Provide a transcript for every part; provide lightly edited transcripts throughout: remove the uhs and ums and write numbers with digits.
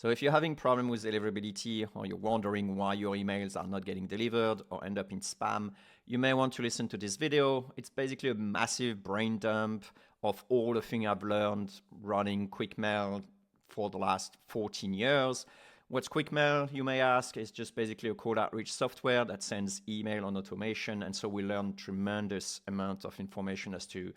So if you're having problem with deliverability, or you're wondering why your emails are not getting delivered or end up in spam, you may want to listen to this video. It's basically a massive brain dump of all the things I've learned running QuickMail for the last 14 years. What's QuickMail, you may ask, is just basically a cold outreach software that sends email on automation. And so we learn tremendous amount of information as to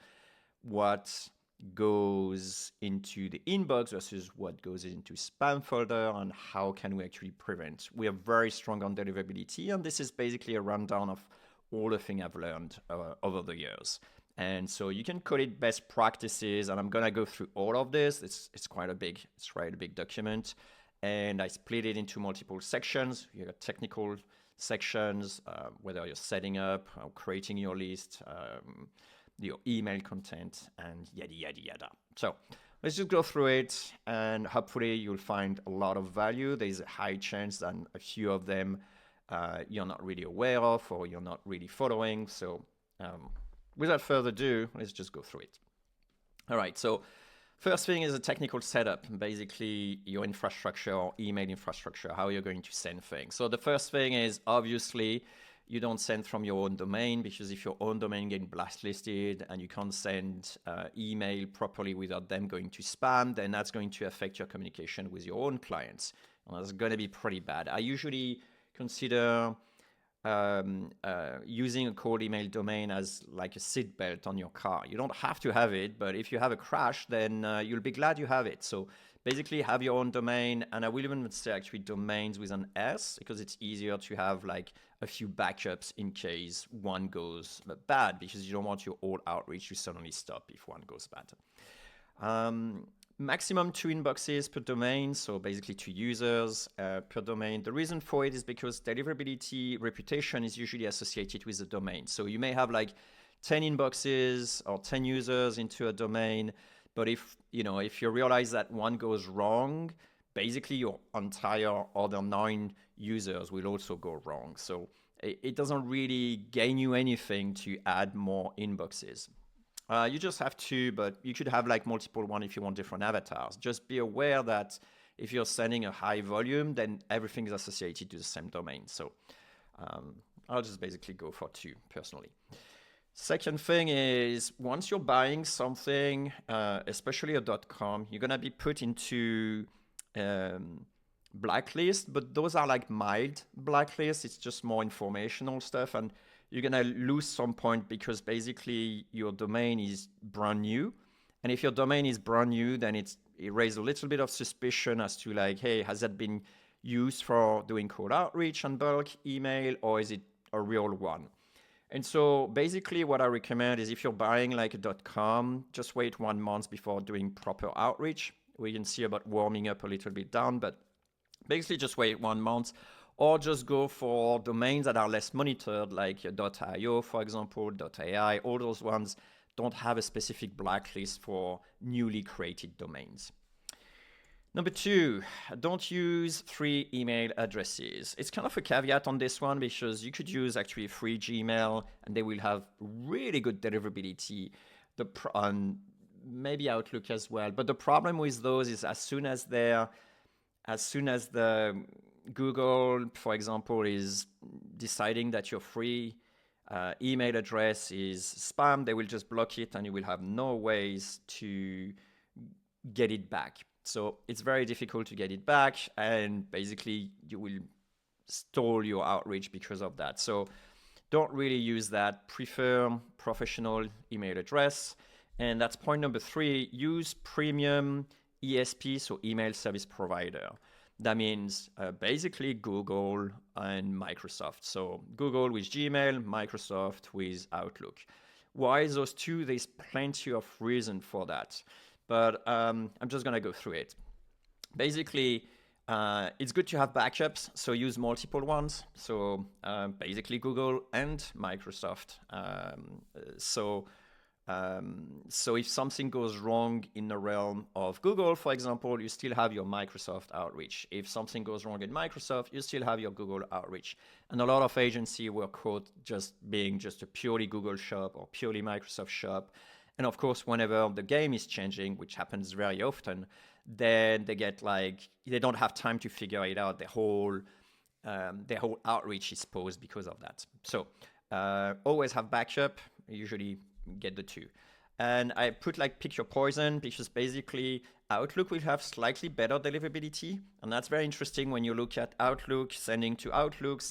what goes into the inbox versus what goes into spam folder, and how can we actually prevent. We are very strong on deliverability, and this is basically a rundown of all the things I've learned over the years. And so you can call it best practices, and I'm gonna go through all of this. It's quite a big document, and I split it into multiple sections. You got technical sections, whether you're setting up or creating your list, your email content, and yada, yada, yada. So let's just go through it, and hopefully you'll find a lot of value. There's a high chance that a few of them you're not really aware of, or you're not really following. So without further ado, let's just go through it. All right, so first thing is a technical setup, basically your infrastructure or email infrastructure, how you're going to send things. So the first thing is, obviously, you don't send from your own domain, because if your own domain getting blacklisted and you can't send email properly without them going to spam, then that's going to affect your communication with your own clients. And that's going to be pretty bad. I usually consider using a cold email domain as like a seatbelt on your car. You don't have to have it, but if you have a crash, then you'll be glad you have it. So basically have your own domain, and I will even say actually domains with an S, because it's easier to have like a few backups in case one goes bad, because you don't want your old outreach to suddenly stop if one goes bad. Maximum 2 inboxes per domain, so basically 2 users per domain. The reason for it is because deliverability reputation is usually associated with the domain. So you may have like 10 inboxes or 10 users into a domain, but if you realize that one goes wrong, basically your entire other 9 users will also go wrong. So it doesn't really gain you anything to add more inboxes. You just have to, but you could have like multiple one if you want different avatars. Just be aware that if you're sending a high volume, then everything is associated to the same domain. So I'll just basically go for 2 personally. Second thing is, once you're buying something, especially a .com, you're gonna be put into blacklist, but those are like mild blacklists. It's just more informational stuff, and you're gonna lose some point because basically your domain is brand new. And if your domain is brand new, then it raises a little bit of suspicion as to like, hey, has that been used for doing cold outreach and bulk email, or is it a real one? And so basically what I recommend is, if you're buying like a .com, just wait 1 month before doing proper outreach. We can see about warming up a little bit down, but basically just wait 1 month, or just go for domains that are less monitored, like .io, for example, .ai. All those ones don't have a specific blacklist for newly created domains. Number 2, don't use 3 email addresses. It's kind of a caveat on this one, because you could use actually free Gmail, and they will have really good deliverability. Maybe Outlook as well. But the problem with those is, as soon as the Google, for example, is deciding that your free email address is spam, they will just block it, and you will have no ways to get it back. So it's very difficult to get it back, and basically you will stall your outreach because of that. So don't really use that. Prefer professional email address. And that's point number 3. Use premium ESP, so email service provider. That means basically Google and Microsoft. So Google with Gmail, Microsoft with Outlook. Why those 2? There's plenty of reason for that. But I'm just going to go through it. Basically, it's good to have backups, so use multiple ones. So basically Google and Microsoft. So if something goes wrong in the realm of Google, for example, you still have your Microsoft outreach. If something goes wrong in Microsoft, you still have your Google outreach. And a lot of agencies were caught just being just a purely Google shop or purely Microsoft shop. And of course, whenever the game is changing, which happens very often, then they don't have time to figure it out. Their whole outreach is paused because of that. So always have backup. I usually get the two. And I put pick your poison, because basically Outlook will have slightly better deliverability. And that's very interesting when you look at Outlook sending to Outlook,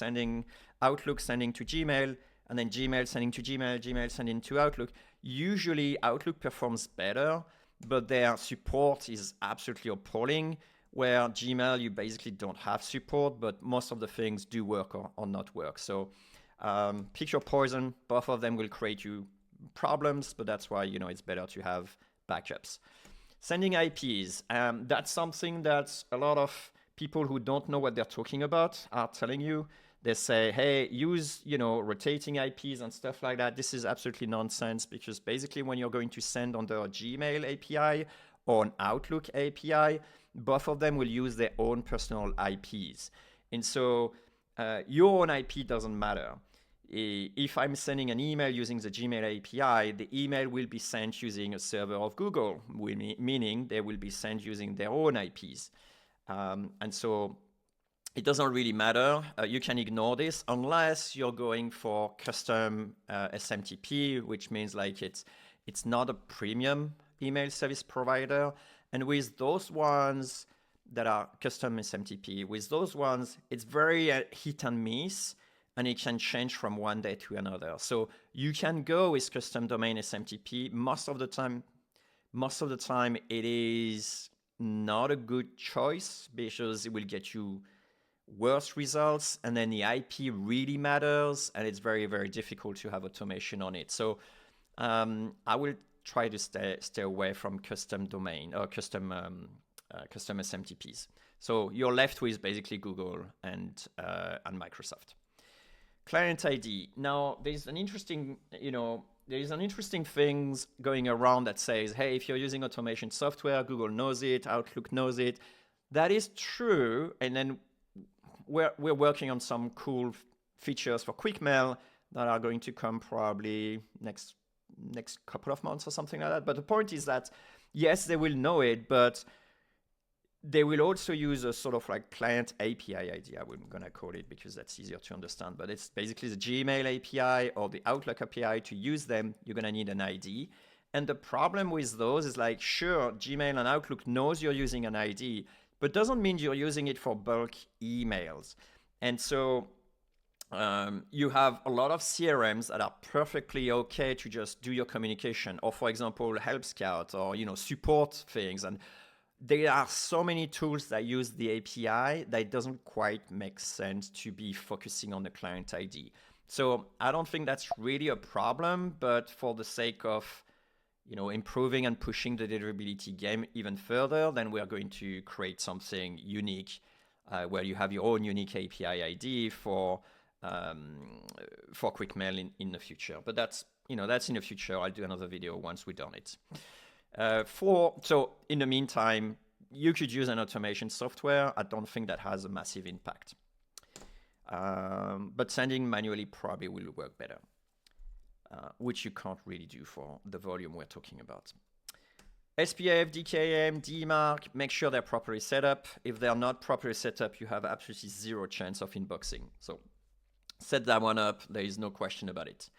Outlook sending to Gmail, and then Gmail sending to Gmail, Gmail sending to Outlook. Usually Outlook performs better, but their support is absolutely appalling, where Gmail, you basically don't have support, but most of the things do work or not work. So pick your poison. Both of them will create you problems, but that's why it's better to have backups. Sending IPs, that's something that a lot of people who don't know what they're talking about are telling you. They say, hey, use rotating IPs and stuff like that. This is absolutely nonsense, because basically when you're going to send on the Gmail API or an Outlook API, both of them will use their own personal IPs, and so your own IP doesn't matter. If I'm sending an email using the Gmail API, the email will be sent using a server of Google, meaning they will be sent using their own IPs. And so it doesn't really matter. You can ignore this unless you're going for custom SMTP, which means it's not a premium email service provider. And with those ones that are custom SMTP, with those ones, it's very hit and miss, and it can change from one day to another. So you can go with custom domain SMTP. Most of the time it is not a good choice, because it will get you worse results, and then the IP really matters, and it's very, very difficult to have automation on it. So I will try to stay away from custom domain or custom SMTPs. So you're left with basically Google and Microsoft. Client ID. Now, there's an interesting things going around that says, hey, if you're using automation software, Google knows it, Outlook knows it. That is true. And then we're working on some cool features for quick mail that are going to come probably next couple of months or something like that. But the point is that, yes, they will know it, but they will also use a sort of client API ID, I'm going to call it, because that's easier to understand. But it's basically the Gmail API or the Outlook API. To use them, you're going to need an ID. And the problem with those is sure, Gmail and Outlook knows you're using an ID, but doesn't mean you're using it for bulk emails. And so you have a lot of CRMs that are perfectly okay to just do your communication, or for example, Help Scout, or support things. And there are so many tools that use the API that it doesn't quite make sense to be focusing on the client ID. So I don't think that's really a problem, but for the sake of improving and pushing the deliverability game even further, then we are going to create something unique where you have your own unique API ID for quick mail in the future. But that's in the future. I'll do another video once we've done it. So in the meantime, you could use an automation software. I don't think that has a massive impact. But sending manually probably will work better, which you can't really do for the volume we're talking about. SPF, DKIM, DMARC, make sure they're properly set up. If they're not properly set up, you have absolutely zero chance of inboxing. So set that one up. There is no question about it.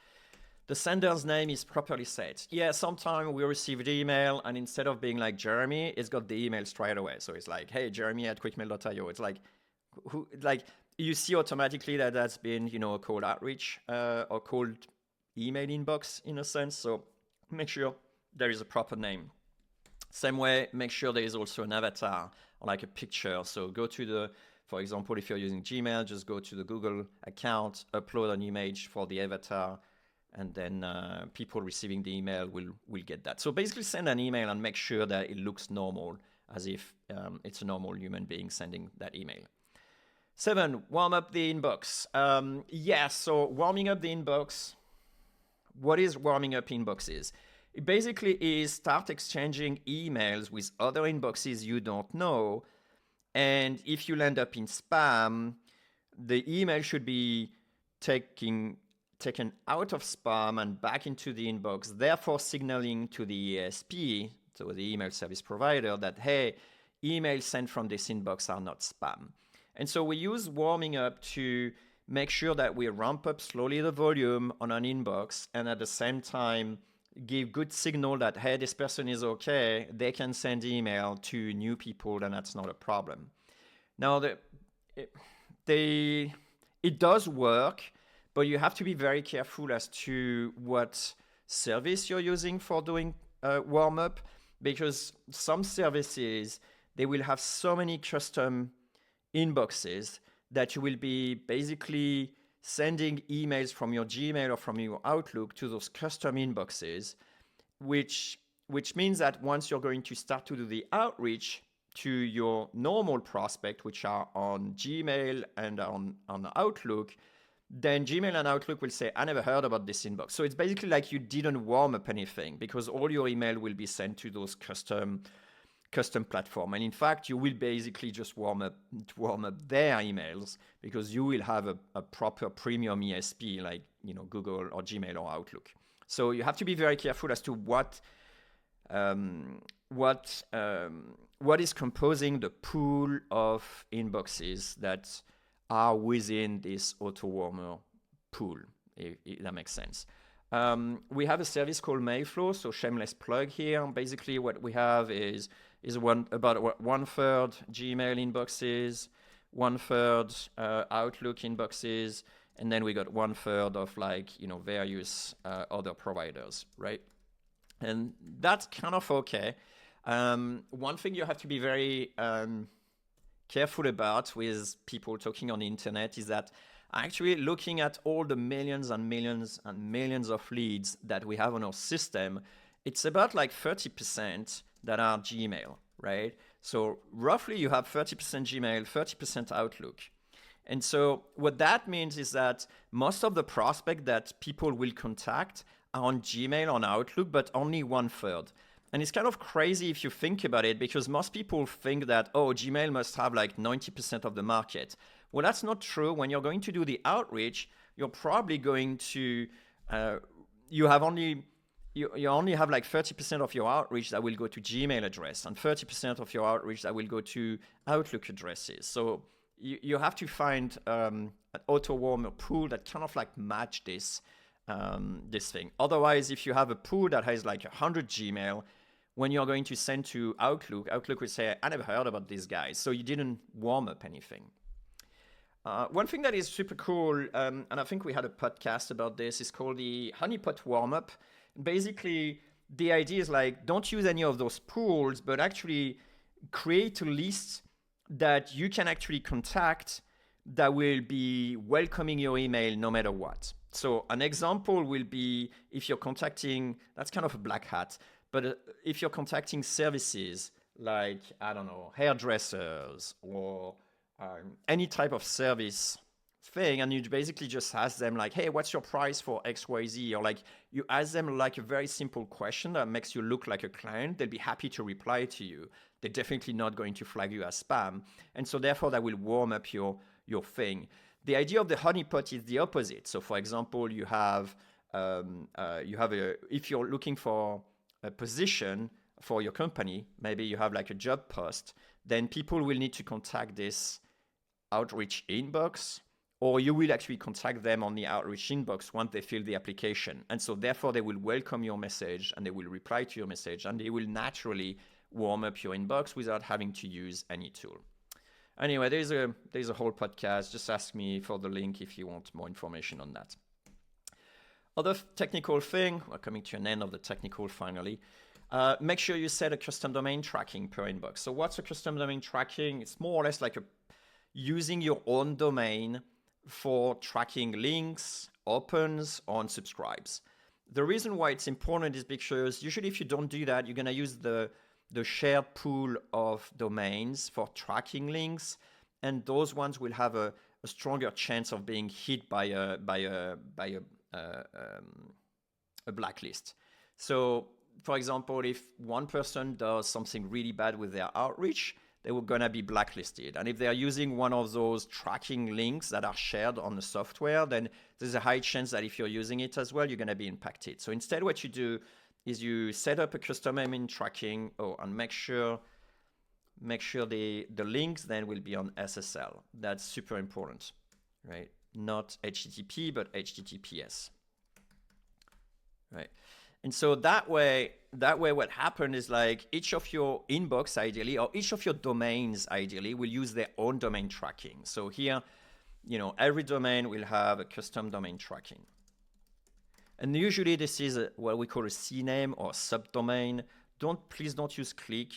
The sender's name is properly set. Yeah, sometimes we receive the email, and instead of being Jeremy, it's got the email straight away. So it's hey, Jeremy@quickmail.io. It's you see automatically that that's been, a cold outreach or cold email inbox in a sense. So make sure there is a proper name. Same way, make sure there is also an avatar or a picture. So go to for example, if you're using Gmail, just go to the Google account, upload an image for the avatar, and then people receiving the email will get that. So basically send an email and make sure that it looks normal, as if it's a normal human being sending that email. 7, warm up the inbox. So warming up the inbox. What is warming up inboxes? It basically is start exchanging emails with other inboxes you don't know. And if you land up in spam, the email should be taken out of spam and back into the inbox, therefore signaling to the ESP, so the email service provider, that, hey, emails sent from this inbox are not spam. And so we use warming up to make sure that we ramp up slowly the volume on an inbox, and at the same time give good signal that, hey, this person is okay, they can send email to new people, and that's not a problem. Now, it does work, but you have to be very careful as to what service you're using for doing warm up, because some services, they will have so many custom inboxes that you will be basically sending emails from your Gmail or from your Outlook to those custom inboxes, which means that once you're going to start to do the outreach to your normal prospect, which are on Gmail and on Outlook, then Gmail and Outlook will say, I never heard about this inbox. So it's basically like you didn't warm up anything, because all your email will be sent to those custom platform. And in fact, you will basically just warm up their emails, because you will have a proper premium ESP like Google or Gmail or Outlook. So you have to be very careful as to what is composing the pool of inboxes that are within this auto warmer pool, if that makes sense. We have a service called Mayflow, so shameless plug here. Basically, what we have is about 1/3 Gmail inboxes, 1/3 Outlook inboxes, and then we got 1/3 of various other providers, right? And that's kind of okay. One thing you have to be very careful about with people talking on the internet is that actually looking at all the millions and millions and millions of leads that we have on our system, it's about 30% that are Gmail, right? So roughly you have 30% Gmail, 30% Outlook. And so what that means is that most of the prospects that people will contact are on Gmail, on Outlook, but only 1/3. And it's kind of crazy if you think about it, because most people think that, Gmail must have 90% of the market. Well, that's not true. When you're going to do the outreach, you're probably going to, you only have 30% of your outreach that will go to Gmail address, and 30% of your outreach that will go to Outlook addresses. So you have to find an auto warmer pool that kind of match this thing. Otherwise, if you have a pool that has 100 Gmail, when you're going to send to Outlook will say, I never heard about these guys. So you didn't warm up anything. One thing that is super cool, and I think we had a podcast about this, is called the honeypot warm-up. Basically, the idea is don't use any of those pools, but actually create a list that you can actually contact that will be welcoming your email no matter what. So an example will be if you're contacting, that's kind of a black hat, but if you're contacting services like, I don't know, hairdressers or any type of service thing, and you basically just ask them hey, what's your price for XYZ? Or you ask them a very simple question that makes you look like a client, they'll be happy to reply to you. They're definitely not going to flag you as spam. And so therefore that will warm up your thing. The idea of the honeypot is the opposite. So for example, you have if you're looking for a position for your company, maybe you have a job post, then people will need to contact this outreach inbox, or you will actually contact them on the outreach inbox once they fill the application. And so therefore they will welcome your message and they will reply to your message, and they will naturally warm up your inbox without having to use any tool. Anyway, there's a whole podcast. Just ask me for the link if you want more information on that. Other technical thing, we're coming to an end of the technical finally. Make sure you set a custom domain tracking per inbox. So what's a custom domain tracking? It's more or less using your own domain for tracking links, opens, or unsubscribes. The reason why it's important is because usually if you don't do that, you're going to use the shared pool of domains for tracking links, and those ones will have a stronger chance of being hit by a blacklist. So, for example, if one person does something really bad with their outreach, they were going to be blacklisted. And if they are using one of those tracking links that are shared on the software, then there's a high chance that if you're using it as well, you're going to be impacted. So instead, what you do is you set up a custom domain tracking and make sure make sure the links then will be on SSL. That's super important, right? Not HTTP, but HTTPS, right? And so that way what happened is like each of your inbox ideally, or each of your domains ideally, will use their own domain tracking. So here, every domain will have a custom domain tracking. And usually this is what we call a CNAME or subdomain. Please don't use click.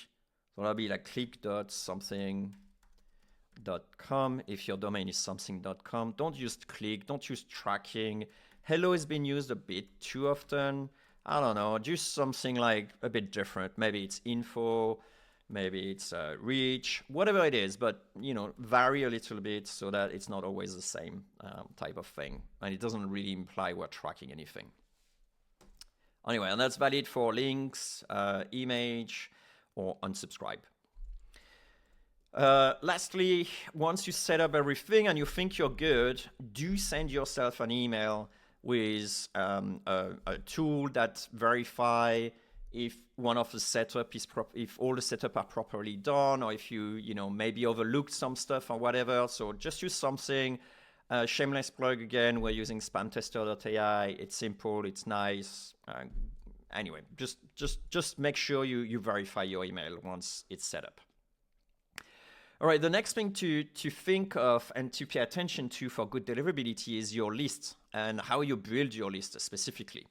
So that'll be like click.something.com if your domain is something.com. Don't use click, don't use tracking. Hello has been used a bit too often. I don't know, just something like a bit different. Maybe it's info, maybe it's reach, whatever it is, but vary a little bit so that it's not always the same type of thing. And it doesn't really imply we're tracking anything. Anyway, and that's valid for links, image, or unsubscribe. Lastly, once you set up everything and you think you're good, do send yourself an email with a tool that verify if one of the setup is if all the setup are properly done, or if you maybe overlooked some stuff or whatever. So just use something. Shameless plug again. We're using spamtester.ai. It's simple. It's nice. Anyway, just make sure you verify your email once it's set up. All right, the next thing to think of and to pay attention to for good deliverability is your list and how you build your list specifically.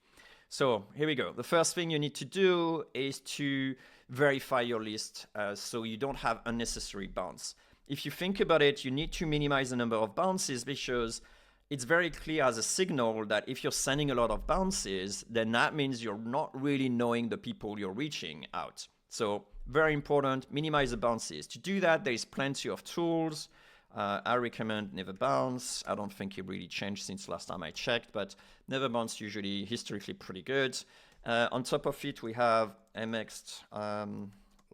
So here we go. The first thing you need to do is to verify your list so you don't have unnecessary bounce. If you think about it, you need to minimize the number of bounces because it's very clear as a signal that if you're sending a lot of bounces, then that means you're not really knowing the people you're reaching out. So very important, minimize the bounces. To do that, there is plenty of tools. I recommend Neverbounce. I don't think it really changed since last time I checked, but Neverbounce usually historically pretty good. On top of it, we have MX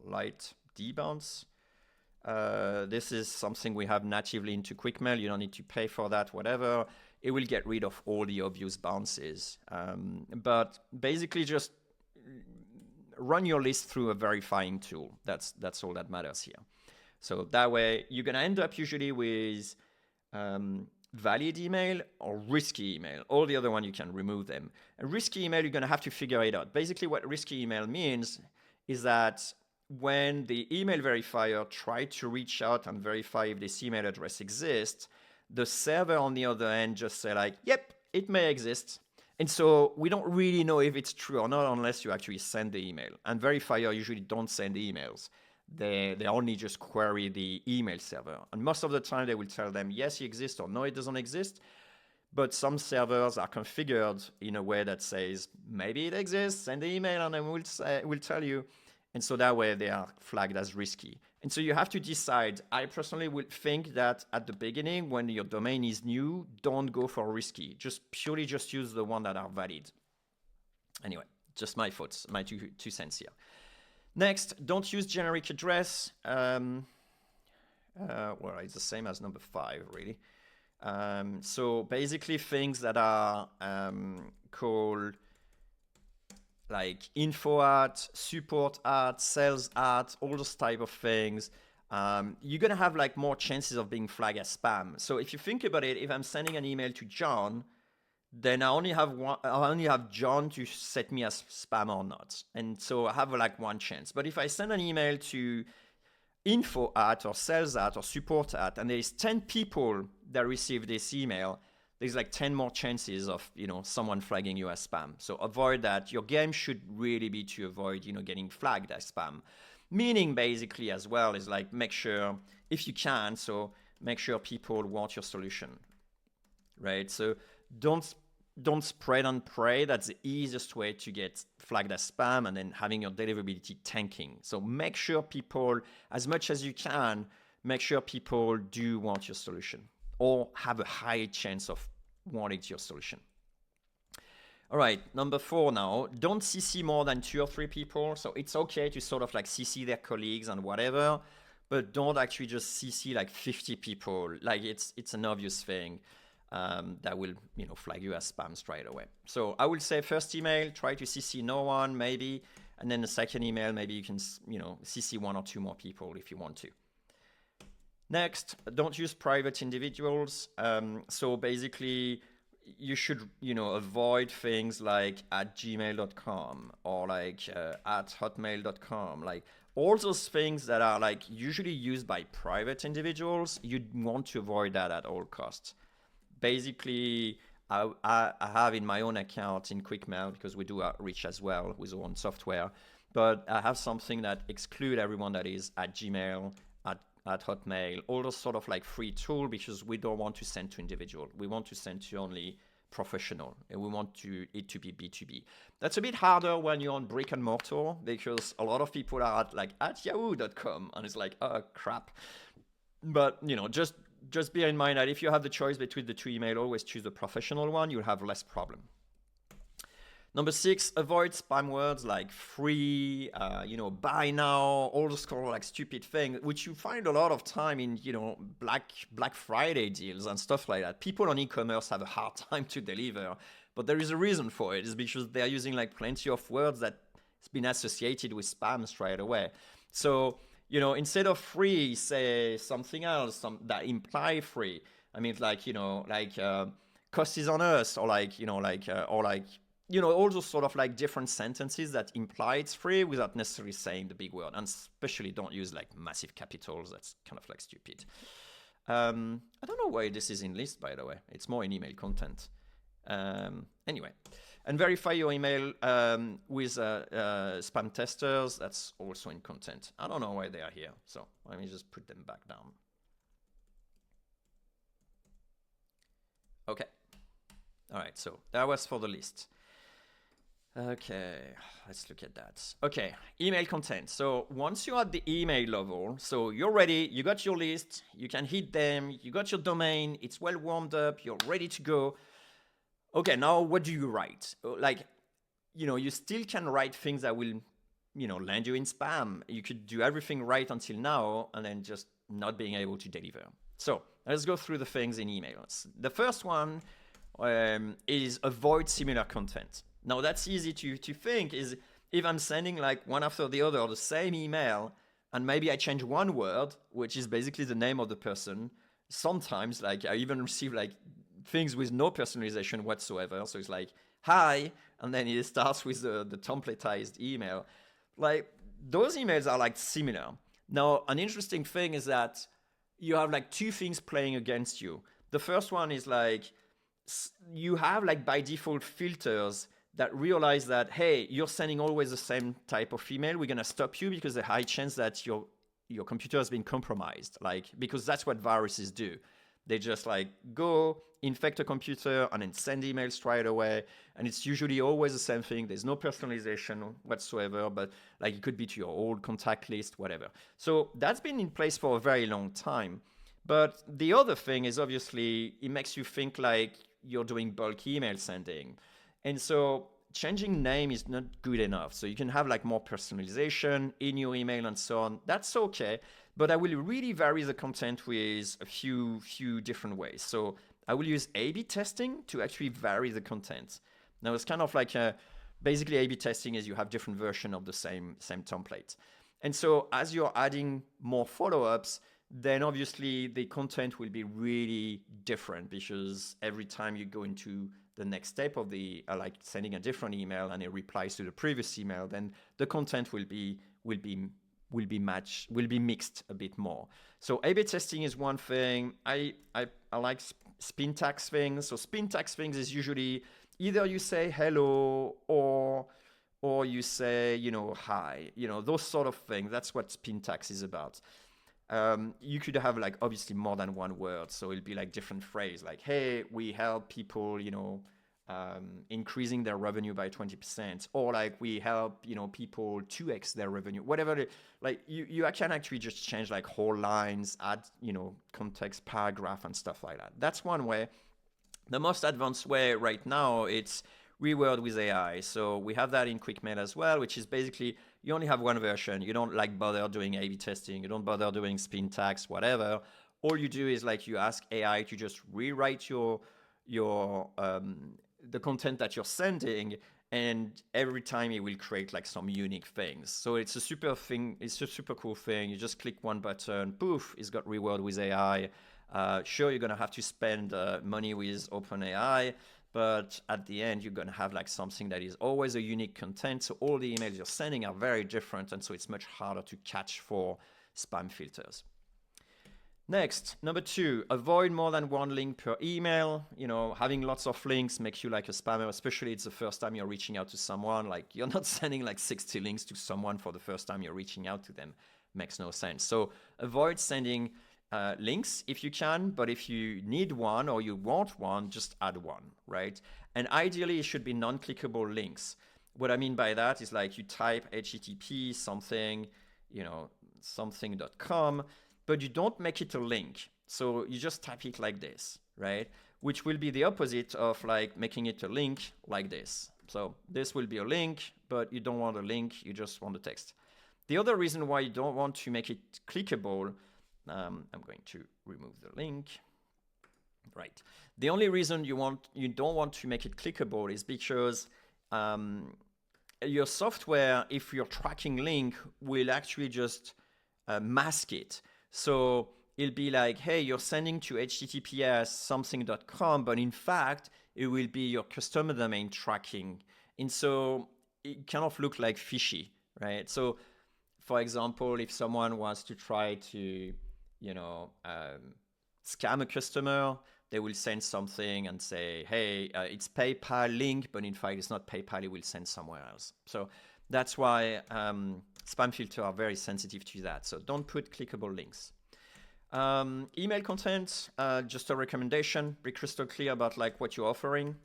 Lite debounce. This is something we have natively into QuickMail. You don't need to pay for that, whatever. It will get rid of all the obvious bounces. But basically just run your list through a verifying tool. That's all that matters here. So that way you're going to end up usually with valid email or risky email. All the other one, you can remove them. A risky email, you're going to have to figure it out. Basically what risky email means is that when the email verifier tries to reach out and verify if this email address exists, the server on the other end just say like, yep, it may exist. And so we don't really know if it's true or not unless you actually send the email. And verifier usually don't send emails. They only just query the email server. And most of the time they will tell them, yes, it exists or no, it doesn't exist. But some servers are configured in a way that says, maybe it exists, send the email and then we'll tell you. And so that way they are flagged as risky. And so you have to decide. I personally would think that at the beginning, when your domain is new, don't go for risky. Purely use the one that are valid. Anyway, just my thoughts, my two cents here. Next, don't use generic address. Well, it's the same as number 5, really. So basically things that are called like info at, support at, sales at, all those type of things, you're going to have like more chances of being flagged as spam. So if you think about it, if I'm sending an email to John, then I only have John to set me as spam or not. And so I have like one chance. But if I send an email to info at or sales at or support at, and there's 10 people that receive this email, there's like 10 more chances of, someone flagging you as spam. So avoid that. Your game should really be to avoid, getting flagged as spam. Meaning basically as well is like make sure, if you can, so make sure people want your solution, right? So don't spread and pray. That's the easiest way to get flagged as spam and then having your deliverability tanking. So make sure people, as much as you can, make sure people do want your solution or have a high chance of wanting your solution. All right, number 4 now, don't CC more than 2 or 3 people. So it's okay to sort of like CC their colleagues and whatever, but don't actually just CC like 50 people. Like it's an obvious thing that will flag you as spam straight away. So I will say first email, try to CC no one, maybe. And then the second email, maybe you can, CC 1 or 2 more people if you want to. Next, don't use private individuals. So basically, you should, avoid things like at gmail.com or like at hotmail.com. Like all those things that are like usually used by private individuals, you'd want to avoid that at all costs. Basically, I have in my own account in QuickMail, because we do outreach as well with our own software, but I have something that exclude everyone that is at Gmail, at Hotmail, all those sort of like free tool, because we don't want to send to individual. We want to send to only professional, and we want it to be B2B. That's a bit harder when you're on brick and mortar, because a lot of people are at yahoo.com, and it's like, oh crap. But just bear in mind that if you have the choice between the 2 email, always choose the professional one. You'll have less problem. Number 6, avoid spam words like free, buy now, all those kind of like stupid things, which you find a lot of time in, Black Friday deals and stuff like that. People on e-commerce have a hard time to deliver, but there is a reason for it. It's because they're using like plenty of words that's been associated with spam straight away. So, instead of free, say something else that imply free. I mean, cost is on us, or all those sort of like different sentences that imply it's free without necessarily saying the big word. And especially don't use like massive capitals. That's kind of like stupid. I don't know why this is in list, by the way. It's more in email content. Anyway, and verify your email with spam testers. That's also in content. I don't know why they are here, so let me just put them back down. Okay. All right, so that was for the list. Okay, let's look at that. Okay, email content. So once you're at the email level, so you're ready, you got your list, you can hit them, you got your domain, it's well warmed up, you're ready to go. Okay, now what do you write? You still can write things that will, land you in spam. You could do everything right until now and then just not being able to deliver. So let's go through the things in emails. The first one is avoid similar content. Now that's easy to think, is if I'm sending like one after the other the same email, and maybe I change one word, which is basically the name of the person. Sometimes I even receive like things with no personalization whatsoever. So it's like, hi, and then it starts with the templatized email. Like those emails are like similar. Now, an interesting thing is that you have like 2 things playing against you. The first one is like, you have like by default filters that realize that, hey, you're sending always the same type of email. We're going to stop you because there's a high chance that your computer has been compromised. Because that's what viruses do. They just go infect a computer and then send emails right away. And it's usually always the same thing. There's no personalization whatsoever, but it could be to your old contact list, whatever. So that's been in place for a very long time. But the other thing is obviously it makes you think like you're doing bulk email sending. And so changing name is not good enough. So you can have more personalization in your email and so on. That's okay. But I will really vary the content with a few different ways. So I will use A/B testing to actually vary the content. Now it's kind of basically A/B testing is you have different versions of the same template. And so as you're adding more follow-ups, then obviously the content will be really different, because every time you go into the next step of the sending a different email and it replies to the previous email, then the content will be mixed a bit more. So A/B testing is one thing. I like Spintax things. So Spintax things is usually either you say hello or you say hi. Those sort of things. That's what Spintax is about. You could have obviously more than one word, so it'll be different phrase, hey, we help people increasing their revenue by 20%, or we help people 2x their revenue, whatever. You can actually just change whole lines, add context, paragraph and stuff like that. That's one way. The most advanced way right now, it's reword with AI. So we have that in QuickMail as well, which is basically you only have one version. You don't bother doing A/B testing. You don't bother doing Spintax, whatever. All you do is you ask AI to just rewrite the content that you're sending, and every time it will create like some unique things. So it's a super cool thing. You just click one button, poof, it's got reword with AI. Sure, you're gonna have to spend money with openAI, but at the end, you're gonna have like something that is always a unique content. So all the emails you're sending are very different, and so it's much harder to catch for spam filters. Next, number 2, avoid more than one link per email. Having lots of links makes you like a spammer, especially it's the first time you're reaching out to someone. Like, you're not sending like 60 links to someone for the first time you're reaching out to them. Makes no sense. So avoid sending links if you can, but if you need one or you want one, just add one, right? And ideally, it should be non-clickable links. What I mean by that is like you type http something, something.com, but you don't make it a link. So you just type it like this, right? Which will be the opposite of like making it a link like this. So this will be a link, but you don't want a link, you just want the text. The other reason why you don't want to make it clickable, I'm going to remove the link. Right. The only reason you don't want to make it clickable is because your software, if you're tracking link, will actually just mask it. So it'll be like, hey, you're sending to https something.com, but in fact, it will be your customer domain tracking. And so it kind of look like fishy, right? So for example, if someone wants to try to, scam a customer, they will send something and say, hey, it's PayPal link, but in fact, it's not PayPal, it will send somewhere else. So that's why spam filters are very sensitive to that. So don't put clickable links. Email content, just a recommendation, be crystal clear about like what you're offering.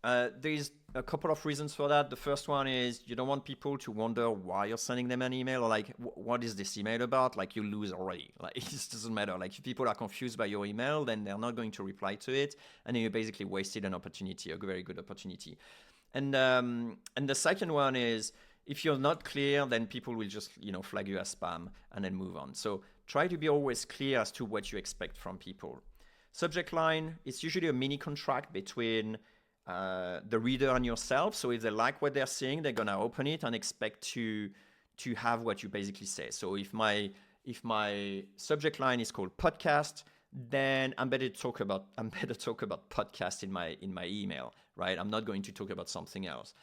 There's a couple of reasons for that. The first one is you don't want people to wonder why you're sending them an email, or like, what is this email about? Like, you lose already. Like, it just doesn't matter. Like, if people are confused by your email, then they're not going to reply to it, and then you basically wasted an opportunity, a very good opportunity. And the second one is, if you're not clear, then people will just flag you as spam and then move on. So try to be always clear as to what you expect from people. Subject line, it's usually a mini contract between the reader and yourself. So if they like what they're seeing, they're gonna open it and expect to have what you basically say. So if my subject line is called podcast, then I'm better talk about podcast in my email, right? I'm not going to talk about something else.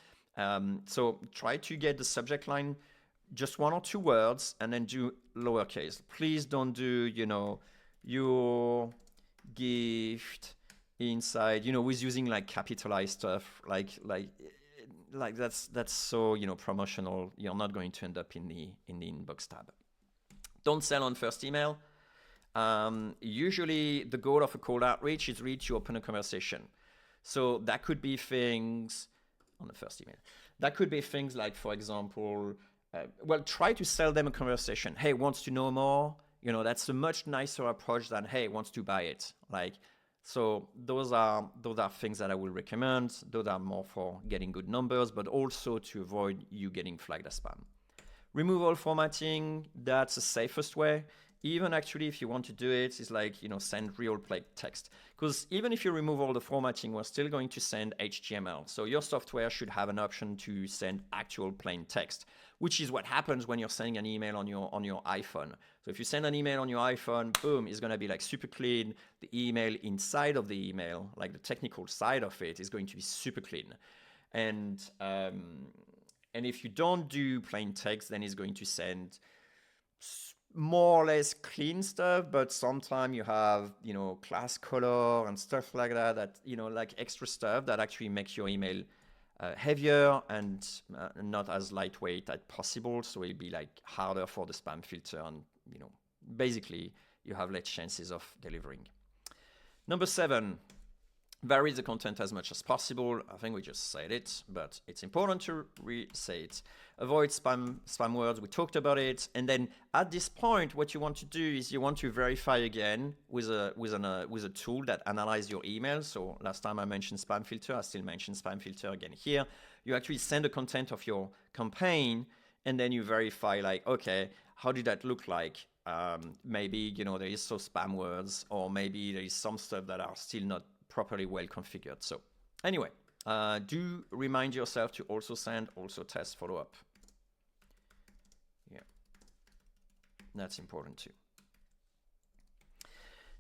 So try to get the subject line just 1 or 2 words, and then do lowercase. Please don't do your gift inside, with using like capitalized stuff, like that's so promotional. You're not going to end up in the inbox tab. Don't sell on first email. Usually the goal of a cold outreach is really to open a conversation. So that could be things on the first email. That could be things like, for example, try to sell them a conversation. Hey, wants to know more? That's a much nicer approach than, hey, wants to buy it. So those are things that I will recommend. Those are more for getting good numbers, but also to avoid you getting flagged as spam. Remove all formatting. That's the safest way. Even actually, if you want to do it, it's like, send real plain text. Because even if you remove all the formatting, we're still going to send HTML. So your software should have an option to send actual plain text, which is what happens when you're sending an email on your iPhone. So if you send an email on your iPhone, boom, it's going to be like super clean. The email inside of the email, like the technical side of it, is going to be super clean. And if you don't do plain text, then it's going to send more or less clean stuff, but sometimes you have, class color and stuff like that, like extra stuff that actually makes your email heavier and not as lightweight as possible. So it'll be like harder for the spam filter, and, basically you have less chances of delivering. Number 7, vary the content as much as possible. I think we just said it, but it's important to re-say it. Avoid spam words. We talked about it. And then at this point, what you want to do is you want to verify again with a tool that analyzes your email. So last time I mentioned spam filter, I still mention spam filter again here. You actually send the content of your campaign, and then you verify, like, okay, how did that look like? Maybe there is some spam words, or maybe there is some stuff that are still not properly well configured. So anyway, do remind yourself to also send test follow-up. Yeah, that's important too.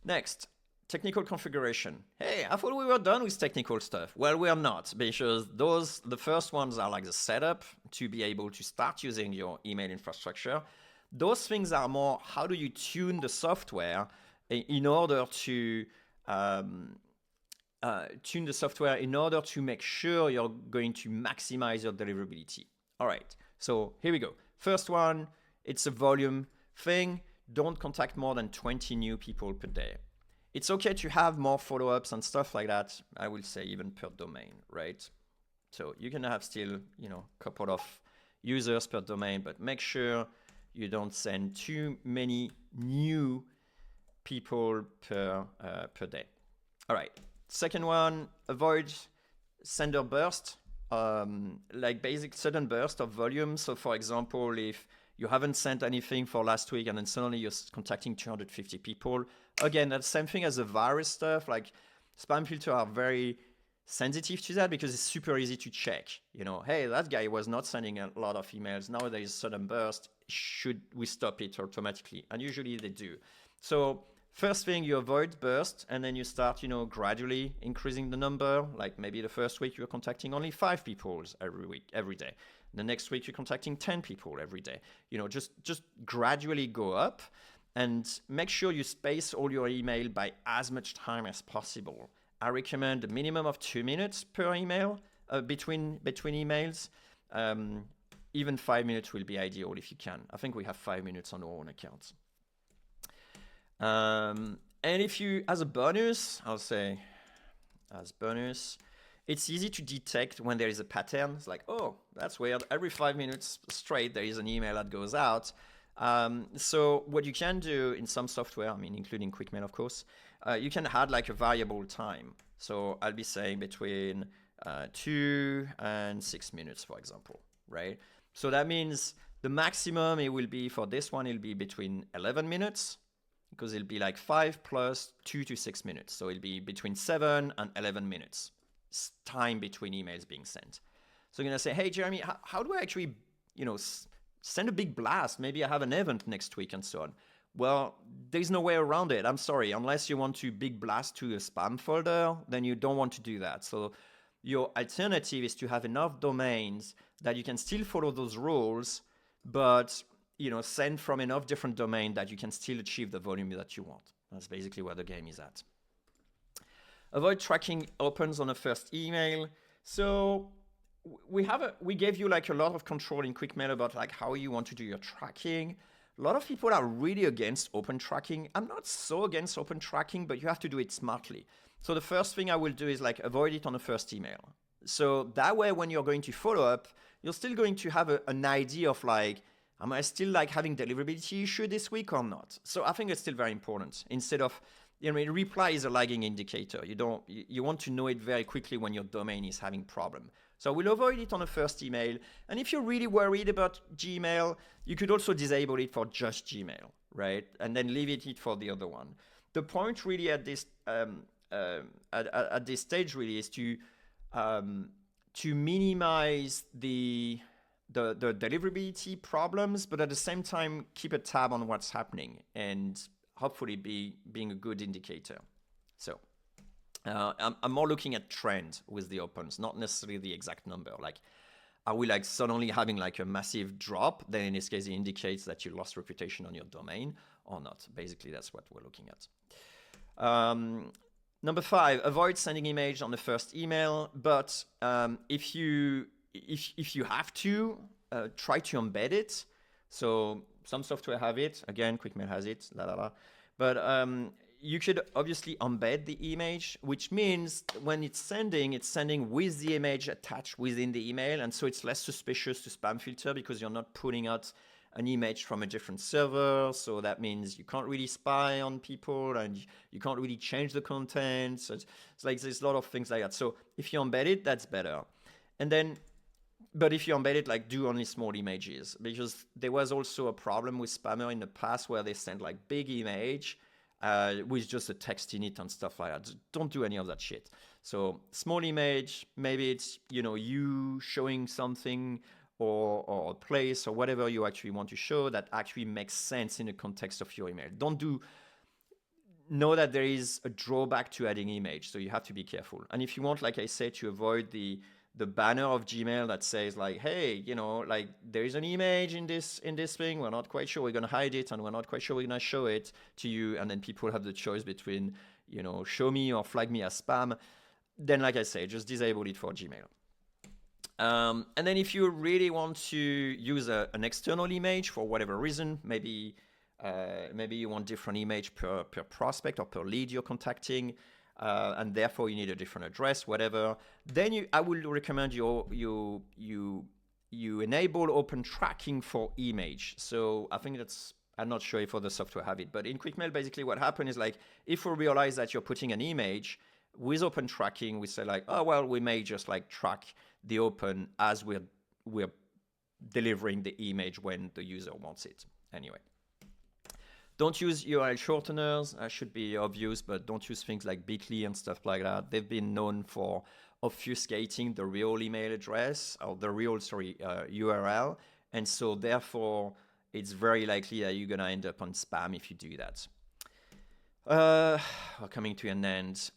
Next, technical configuration. Hey, I thought we were done with technical stuff. Well, we are not, because the first ones are like the setup to be able to start using your email infrastructure. Those things are more, how do you tune the software in order to tune the software in order to make sure you're going to maximize your deliverability. All right, so here we go. First one, it's a volume thing. Don't contact more than 20 new people per day. It's okay to have more follow-ups and stuff like that. I will say even per domain, right? So you can have still, you know, a couple of users per domain, but make sure you don't send too many new people per day. All right. Second one, avoid sender burst, like basic sudden burst of volume. So for example, if you haven't sent anything for last week and then suddenly you're contacting 250 people, again, that's the same thing as the virus stuff. Like spam filters are very sensitive to that because it's super easy to check. You know, hey, that guy was not sending a lot of emails. Now there is sudden burst. Should we stop it automatically? And usually they do. So first thing, you avoid burst, and then you start, you know, gradually increasing the number. Like maybe the first week you're contacting only 5 people every day. The next week you're contacting 10 people every day. You know, just gradually go up, and make sure you space all your email by as much time as possible. I recommend a minimum of 2 minutes per email between emails. Even 5 minutes will be ideal if you can. I think we have 5 minutes on our own accounts. And if you, as a bonus, I'll say, as bonus, it's easy to detect when there is a pattern. It's like, oh, that's weird. Every 5 minutes straight, there is an email that goes out. So what you can do in some software, I mean, including QuickMail, of course, you can add like a variable time. So I'll be saying between 2 and 6 minutes, for example, right? So that means the maximum it will be for this one, it'll be between 11 minutes, because it'll be like 5 plus 2 to 6 minutes. So it'll be between 7 and 11 minutes time between emails being sent. So you're going to say, hey, Jeremy, how do I actually, you know, send a big blast? Maybe I have an event next week and so on. Well, there's no way around it. I'm sorry. Unless you want to big blast to a spam folder, then you don't want to do that. So your alternative is to have enough domains that you can still follow those rules, but you know, send from enough different domains that you can still achieve the volume that you want. That's basically where the game is at. Avoid tracking opens on a first email. So we gave you like a lot of control in QuickMail about like how you want to do your tracking. A lot of people are really against open tracking. I'm not so against open tracking, but you have to do it smartly. So the first thing I will do is like avoid it on the first email. So that way, when you're going to follow up, you're still going to have an idea of like, am I still like having deliverability issue this week or not? So I think it's still very important. Instead of, you know, reply is a lagging indicator. You want to know it very quickly when your domain is having problem. So we'll avoid it on the first email. And if you're really worried about Gmail, you could also disable it for just Gmail, right? And then leave it for the other one. The point really at this at this stage really is to minimize the deliverability problems, but at the same time keep a tab on what's happening and hopefully being a good indicator. So I'm more looking at trend with the opens, not necessarily the exact number. Like, are we like suddenly having like a massive drop? Then in this case, it indicates that you lost reputation on your domain or not. Basically, that's what we're looking at. Number 5, avoid sending image on the first email. But if you have to, try to embed it. So some software have it. Again, QuickMail has it. But you could obviously embed the image, which means when it's sending with the image attached within the email. And so it's less suspicious to spam filter because you're not pulling out an image from a different server. So that means you can't really spy on people and you can't really change the content. So it's like there's a lot of things like that. So if you embed it, that's better. And then, but if you embed it, like do only small images, because there was also a problem with spammer in the past where they sent like big image with just a text in it and stuff like that. Don't do any of that shit. So small image, maybe it's, you showing something or a place or whatever you actually want to show that actually makes sense in the context of your email. Know that there is a drawback to adding image, so you have to be careful. And if you want, like I said, to avoid the banner of Gmail that says like, hey, like there is an image in this thing, we're not quite sure, we're going to hide it, and we're not quite sure we're going to show it to you, and then people have the choice between, show me or flag me as spam, then like I say, just disable it for Gmail. And then if you really want to use an external image for whatever reason, maybe you want different image per prospect or per lead you're contacting, and therefore you need a different address, whatever. Then I would recommend you enable open tracking for image. So I think I'm not sure if other software have it, but in QuickMail, basically what happens is like, if we realize that you're putting an image with open tracking, we say like, oh, well, we may just like track the open as we're delivering the image when the user wants it. Anyway. Don't use URL shorteners. That should be obvious, but don't use things like bit.ly and stuff like that. They've been known for obfuscating the real email address or the real, URL. And so therefore, it's very likely that you're going to end up on spam if you do that. We're coming to an end.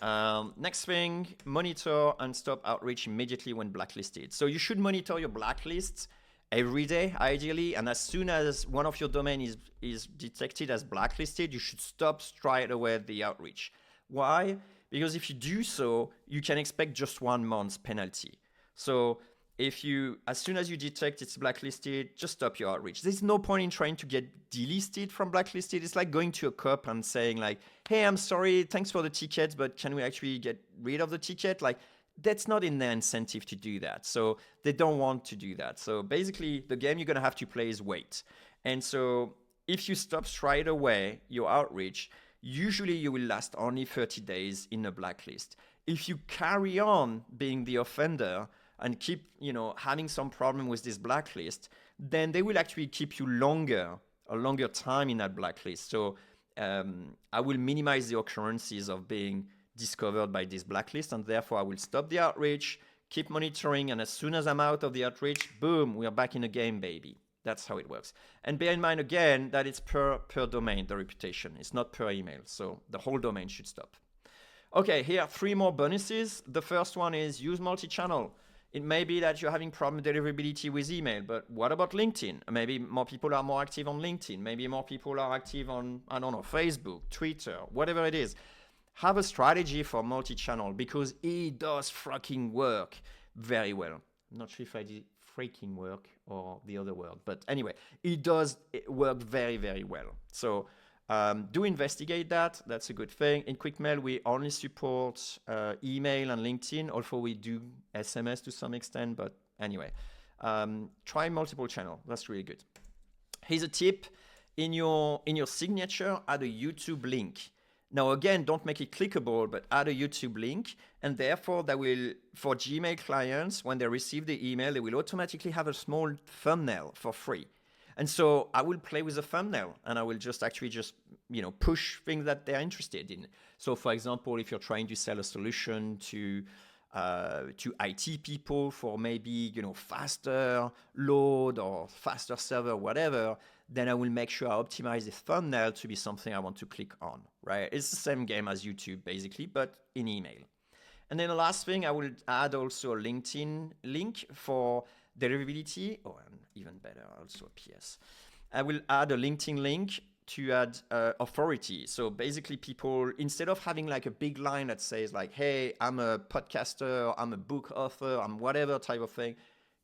Next thing, monitor and stop outreach immediately when blacklisted. So you should monitor your blacklists every day, ideally, and as soon as one of your domain is detected as blacklisted, you should stop straight away the outreach. Why? Because if you do so, you can expect just 1 month's penalty. So as soon as you detect it's blacklisted, just stop your outreach. There's no point in trying to get delisted from blacklisted. It's like going to a cop and saying like, hey, I'm sorry, thanks for the ticket, but can we actually get rid of the ticket? Like, that's not in their incentive to do that. So they don't want to do that. So basically, the game you're going to have to play is wait. And so if you stop straight away your outreach, usually you will last only 30 days in a blacklist. If you carry on being the offender and keep, having some problem with this blacklist, then they will actually keep you a longer time in that blacklist. So I will minimize the occurrences of being discovered by this blacklist, and therefore I will stop the outreach, keep monitoring, and as soon as I'm out of the outreach, boom, we are back in the game, baby. That's how it works. And bear in mind again that it's per domain, the reputation. It's not per email, so the whole domain should stop. Okay, here are 3 more bonuses. The first one is use multi-channel. It may be that you're having problem deliverability with email, but what about LinkedIn? Maybe more people are more active on LinkedIn. Maybe more people are active on, I don't know, Facebook, Twitter, whatever it is. Have a strategy for multi-channel because it does fucking work very well. I'm not sure if I did freaking work or the other word, but anyway, it does work very, very well. So do investigate that. That's a good thing. In QuickMail, we only support email and LinkedIn, although we do SMS to some extent, but anyway, try multiple channel. That's really good. Here's a tip. In your signature, add a YouTube link. Now, again, don't make it clickable, but add a YouTube link. And therefore, that will, for Gmail clients, when they receive the email, they will automatically have a small thumbnail for free. And so I will play with the thumbnail and I will just push things that they're interested in. So, for example, if you're trying to sell a solution to IT people for maybe, faster load or faster server, whatever, then I will make sure I optimize the thumbnail to be something I want to click on, right? It's the same game as YouTube, basically, but in email. And then the last thing, I will add also a LinkedIn link for deliverability, or even better, also a PS. I will add a LinkedIn link to add authority. So basically people, instead of having like a big line that says like, hey, I'm a podcaster, I'm a book author, I'm whatever type of thing,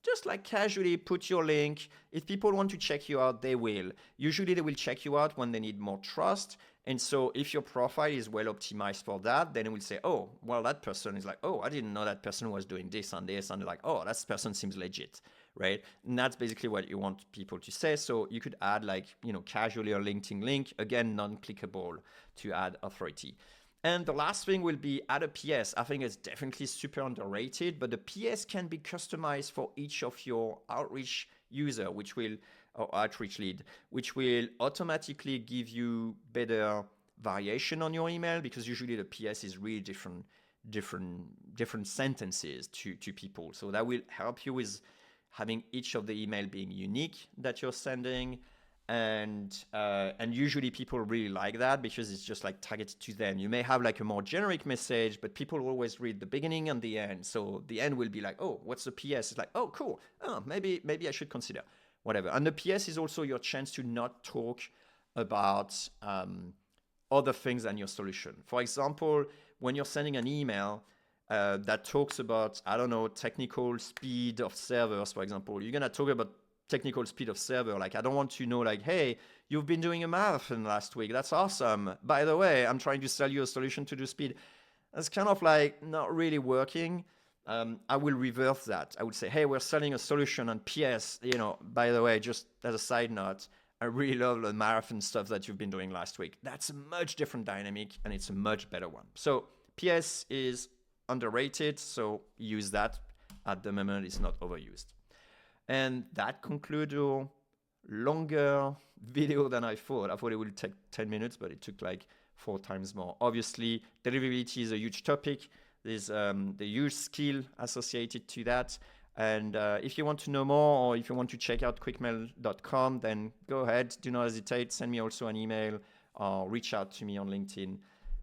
just like casually put your link. If people want to check you out, they will. Usually they will check you out when they need more trust. And so if your profile is well optimized for that, then it will say, oh, well, that person is like, oh, I didn't know that person was doing this and this. And they're like, oh, that person seems legit, right? And that's basically what you want people to say. So you could add like, casually a LinkedIn link, again, non-clickable to add authority. And the last thing will be add a PS. I think it's definitely super underrated, but the PS can be customized for each of your outreach user, or outreach lead, which will automatically give you better variation on your email, because usually the PS is really different sentences to people. So that will help you with having each of the email being unique that you're sending. And usually people really like that because it's just like targeted to them. You may have like a more generic message, but people always read the beginning and the end. So the end will be like, oh, what's the PS? It's like, oh, cool. Oh, maybe I should consider whatever. And the PS is also your chance to not talk about other things than your solution. For example, when you're sending an email that talks about, I don't know, technical speed of servers, for example, you're going to talk about technical speed of server. Like, I don't want to know, like, hey, you've been doing a marathon last week. That's awesome. By the way, I'm trying to sell you a solution to do speed. That's kind of like not really working. I will reverse that. I would say, hey, we're selling a solution, and PS, by the way, just as a side note, I really love the marathon stuff that you've been doing last week. That's a much different dynamic, and it's a much better one. So PS is underrated, so use that. At the moment, it's not overused. And that concludes your longer video than I thought. I thought it would take 10 minutes, but it took like 4 times more. Obviously, deliverability is a huge topic. There's the huge skill associated to that. And if you want to know more, or if you want to check out quickmail.com, then go ahead. Do not hesitate. Send me also an email or reach out to me on LinkedIn,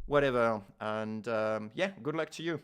whatever. And yeah, good luck to you.